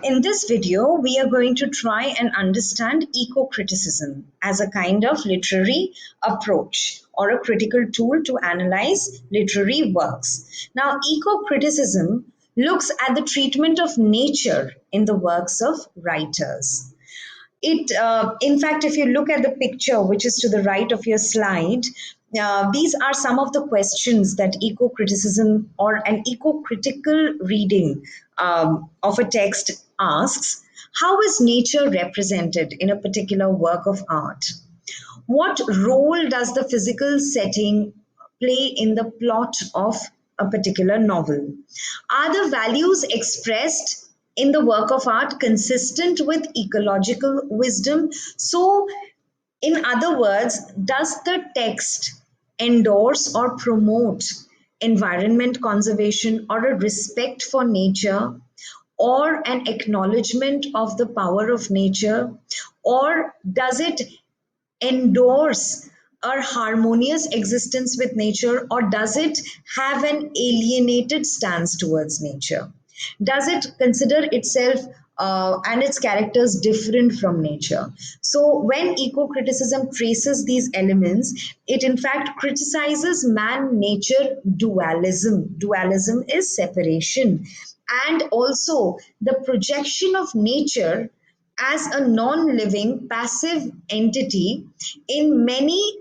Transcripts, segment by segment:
In this video, we are going to try and understand eco-criticism as a kind of literary approach or a critical tool to analyze literary works. Now, eco-criticism looks at the treatment of nature in the works of writers. In fact, if you look at the picture, which is to the right of your slide, these are some of the questions that eco criticism or an eco critical reading of a text asks. How is nature represented in a particular work of art? What role does the physical setting play in the plot of a particular novel? Are the values expressed in the work of art consistent with ecological wisdom? So, in other words, does the text endorse or promote environment conservation or a respect for nature or an acknowledgement of the power of nature? Or does it endorse a harmonious existence with nature, or does it have an alienated stance towards nature? Does it consider itself and its characters different from nature? So, when eco criticism traces these elements, it in fact criticizes man nature dualism. Dualism is separation, and also the projection of nature as a non living passive entity in many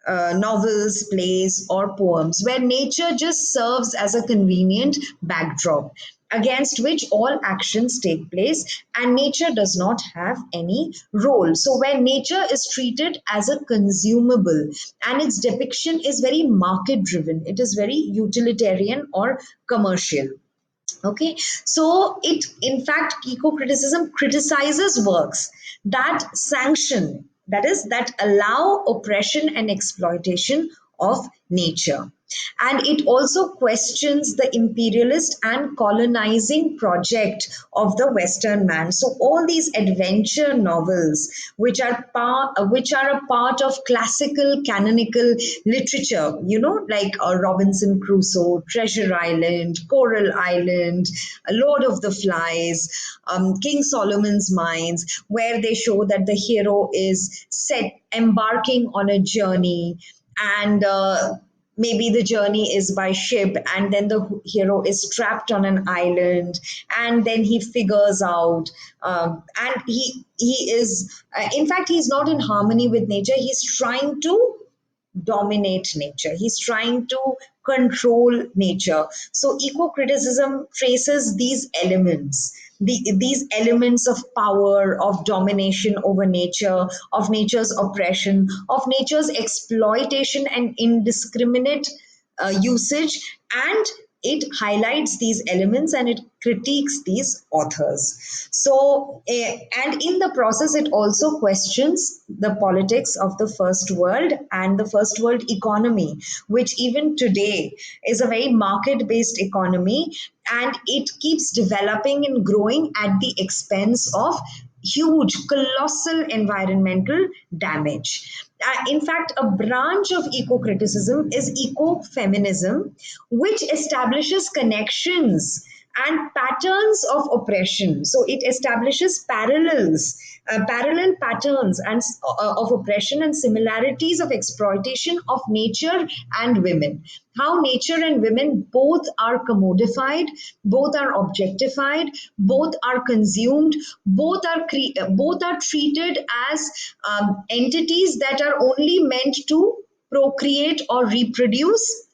novels, plays, or poems, where nature just serves as a convenient backdrop against which all actions take place, and nature does not have any role. So, where nature is treated as a consumable and its depiction is very market driven, it is very utilitarian or commercial. Okay, so it in fact eco criticism criticizes works that sanction, that is, that allow oppression and exploitation of nature. And it also questions the imperialist and colonizing project of the Western man. So all these adventure novels, which are a part of classical canonical literature, like Robinson Crusoe, Treasure Island, Coral Island, Lord of the Flies, King Solomon's Mines, where they show that the hero is set embarking on a journey, and maybe the journey is by ship, and then the hero is trapped on an island, and then he figures out, and he is in fact he's not in harmony with nature. He's trying to dominate nature. He's trying to control nature. So eco-criticism traces these elements, these elements of power, of domination over nature, of nature's oppression, of nature's exploitation and indiscriminate usage, and it highlights these elements and it critiques these authors. So, and in the process, it also questions the politics of the first world and the first world economy, which even today is a very market based economy, and it keeps developing and growing at the expense of huge, colossal environmental damage. In fact, a branch of eco criticism is ecofeminism, which establishes connections and patterns of oppression. So it establishes parallel patterns and of oppression and similarities of exploitation of nature and women. How nature and women both are commodified, both are objectified, both are consumed, both are treated as entities that are only meant to procreate or reproduce,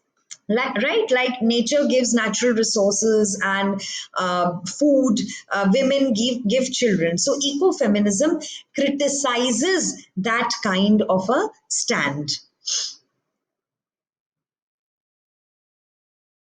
like nature gives natural resources and food, women give children. So ecofeminism criticizes that kind of a stand.